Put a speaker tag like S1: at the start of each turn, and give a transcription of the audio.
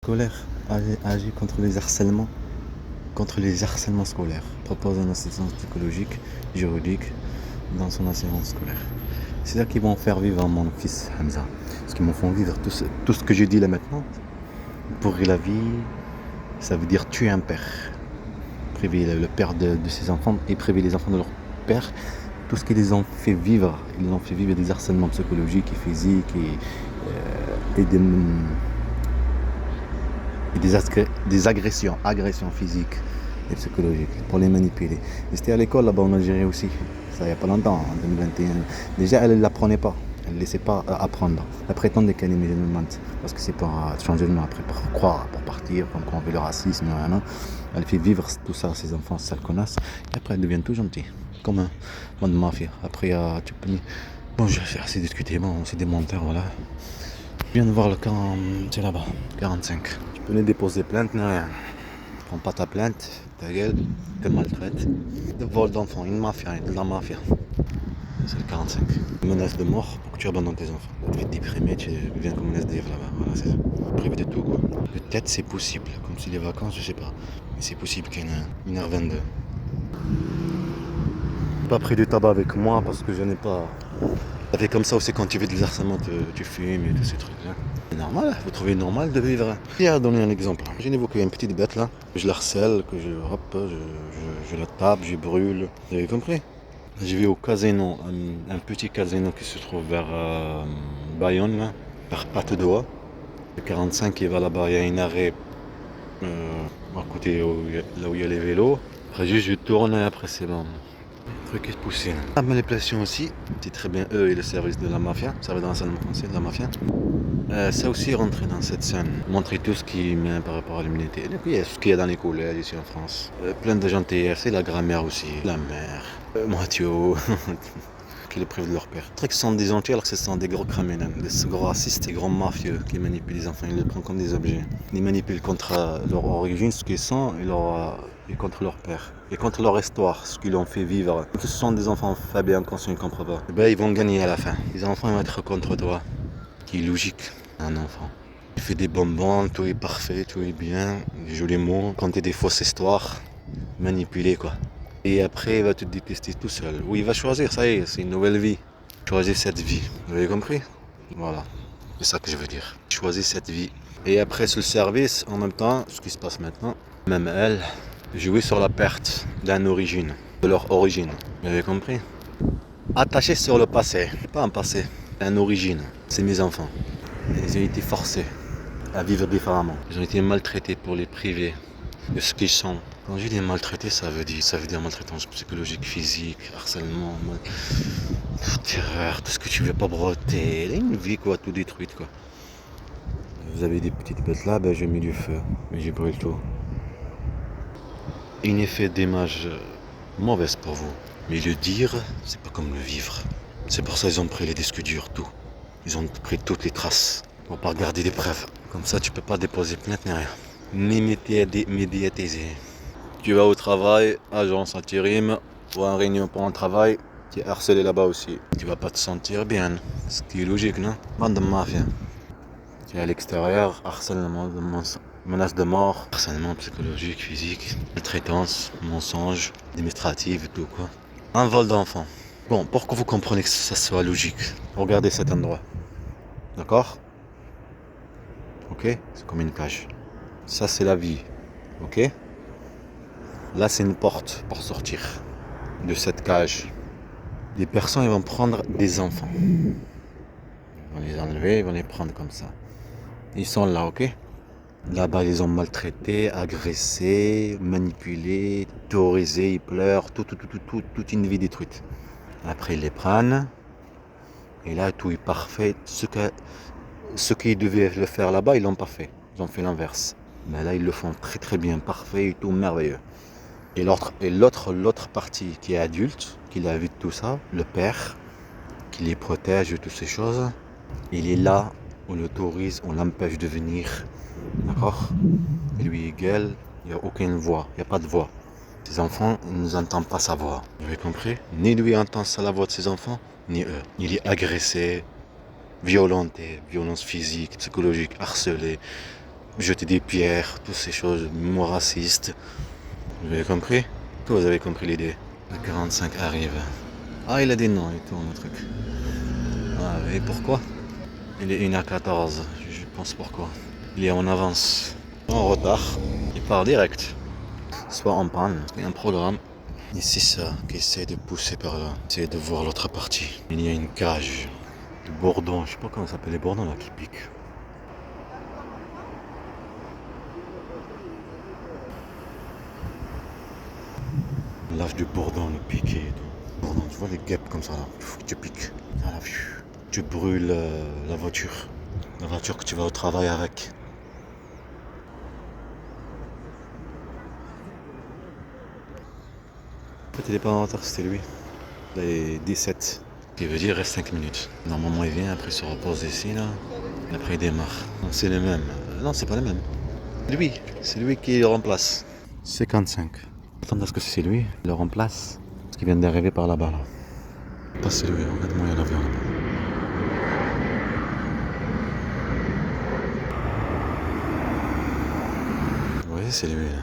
S1: Scolaire agit contre les harcèlements scolaires, propose une assistance psychologique, juridique dans son assurance scolaire. C'est là qu'ils vont faire vivre mon fils Hamza. Parce qu'ils m'en font vivre tout ce que je dis là maintenant. Pourrir la vie, ça veut dire tuer un père. Priver le père de ses enfants et priver les enfants de leur père. Tout ce qu'ils les ont fait vivre, ils ont fait vivre des harcèlements psychologiques et physiques et des agressions physiques et psychologiques pour les manipuler. Et c'était à l'école là-bas en Algérie aussi, ça il n'y a pas longtemps, en 2021. Déjà elle ne l'apprenait pas, elle ne laissait pas apprendre. Elle prétendait qu'elle est musulmane, parce que c'est pour changer de nom après, pour croire, pour partir, comme on veut le racisme, rien. Elle fait vivre tout ça à ses enfants, sale connasse, et après elle devient tout gentille, comme un monde de mafia. Après tu peux... Bon, je vais assez discuter, bon, c'est des menteurs, voilà. Je viens de voir le camp, c'est là-bas, 45. Tu peux les déposer plainte, ni rien. Prends pas ta plainte, ta gueule, te maltraite. De vol d'enfants, une mafia, de la mafia. C'est le 45. Menace de mort pour que tu abandonnes tes enfants. Tu es déprimé, tu viens comme un SDF là-bas. Voilà, c'est ça. Privé de tout, quoi. Peut-être c'est possible, comme si les vacances, je sais pas. Mais c'est possible qu'il y ait une R22. Pas pris du tabac avec moi parce que je n'ai pas. Ça fait comme ça aussi quand tu fais des harcèlements, tu fumes et tous ces trucs-là. C'est normal, vous trouvez normal de vivre. Je vais donner un exemple. Imaginez-vous qu'il y a une petite bête là, je la harcèle, que je la tape, je brûle. Vous avez compris? Je vais au casino, un petit casino qui se trouve vers Bayonne, là, vers Patte d'Oie. Le 45 il va là-bas, il y a un arrêt à côté là où il y a les vélos. Après juste je tourne et après c'est bon. Le truc est poussé. La manipulation aussi, c'est très bien eux et le service de la mafia, le service d'enseignement français de la mafia. Ça aussi rentrer dans cette scène, montrer tout ce qui met par rapport à l'immunité. Et puis il y a ce qu'il y a dans les collèges ici en France. Plein de gentillesse, et la grand-mère aussi, la mère, Mathieu, qui les privent de leur père. Les trucs sont des gentils alors que ce sont des gros criminels, des gros racistes, des gros mafieux qui manipulent les enfants, ils les prennent comme des objets. Ils manipulent contre leur origine, ce qu'ils sont, et contre leur père. Et contre leur histoire, ce qu'ils ont fait vivre. Ce sont des enfants faibles et inconscients, ils ne comprennent pas. Et ben, ils vont gagner à la fin. Les enfants ils vont être contre toi. Qui est logique, un enfant. Il fait des bonbons, tout est parfait, tout est bien, des jolis mots, compter des fausses histoires, manipuler quoi. Et après, il va te détester tout seul. Ou il va choisir, ça y est, c'est une nouvelle vie. Choisir cette vie. Vous avez compris? Voilà. C'est ça que je veux dire. Choisir cette vie. Et après, sur le service, en même temps, ce qui se passe maintenant, même elle, jouer sur la perte d'une origine, de leur origine. Vous avez compris? Attaché sur le passé. Pas un passé, une origine. C'est mes enfants. Ils ont été forcés à vivre différemment. Ils ont été maltraités pour les priver de ce qu'ils sont. Quand je dis maltraités, ça veut dire maltraitance psychologique, physique, harcèlement, terreur, tout ce que tu veux, pas broter. Une vie quoi, tout détruite quoi. Vous avez des petites bêtes là, ben j'ai mis du feu, mais j'ai brûlé tout. Un effet d'image mauvaise pour vous. Mais le dire, c'est pas comme le vivre. C'est pour ça qu'ils ont pris les disques durs, tout. Ils ont pris toutes les traces pour pas garder des preuves. Comme ça, tu peux pas déposer plainte ni rien. Ni médiatiser. Tu vas au travail, agence intérim, ou en réunion pour un travail, tu es harcelé là-bas aussi. Tu vas pas te sentir bien. Ce qui est logique, non? Bande de mafia. Tu es à l'extérieur, harcèlement, menace de mort, harcèlement psychologique, physique, maltraitance, mensonge, administratif et tout quoi. Un vol d'enfant. Bon, pour que vous compreniez que ça soit logique, regardez cet endroit. D'accord? Ok? C'est comme une cage. Ça, c'est la vie. Ok? Là, c'est une porte pour sortir de cette cage. Des personnes ils vont prendre des enfants. Ils vont les enlever, ils vont les prendre comme ça. Ils sont là, ok? Là-bas, ils les ont maltraités, agressés, manipulés, terrorisés, ils pleurent, toute une vie détruite. Après, ils les prennent. Et là, tout est parfait. Ce qu'ils devaient le faire là-bas, ils l'ont pas fait. Ils ont fait l'inverse. Mais là, ils le font très très bien, parfait et tout merveilleux. Et l'autre partie qui est adulte, qui a vu tout ça, le père, qui les protège de toutes ces choses, il est là, on l'autorise, on l'empêche de venir. D'accord? Et lui, il gueule, il n'y a aucune voix, il n'y a pas de voix. Ses enfants, ils ne entendent pas sa voix. Vous avez compris? Ni lui entend la voix de ses enfants, ni eux. Il est agressé, violenté, violence physique, psychologique, harcelé. jeter des pierres, toutes ces choses, mots racistes. Vous avez compris? Que vous avez compris l'idée? Le 45 arrive. Ah, il a des noms et tout, le truc. Ah, et pourquoi? Il est 1h14, je pense pourquoi. Il est en avance, en retard. Il part direct. Soit en panne, il y a un programme. Et c'est ça qui essaie de pousser par là. Essayer de voir l'autre partie. Il y a une cage. Du bourdon, je sais pas comment ça s'appelle, les bourdons là qui piquent. Lâche du bourdon, le piqué et tout. Bourdon, tu vois les guêpes comme ça là. Tu piques. Voilà, tu brûles la voiture. La voiture que tu vas au travail avec. En fait, il est pas en retard, c'était lui. Il est 17. Ce qui veut dire reste 5 minutes. Normalement, il vient, après il se repose ici là. Et après, il démarre. Non, c'est le même. Non, c'est pas le même. Lui, c'est lui qui le remplace. 55. Attends, est-ce que c'est lui? Il le remplace. Parce qu'il vient d'arriver par là-bas là. Pas c'est lui, regarde-moi, il y a l'avion là-bas. Vous voyez, c'est lui là.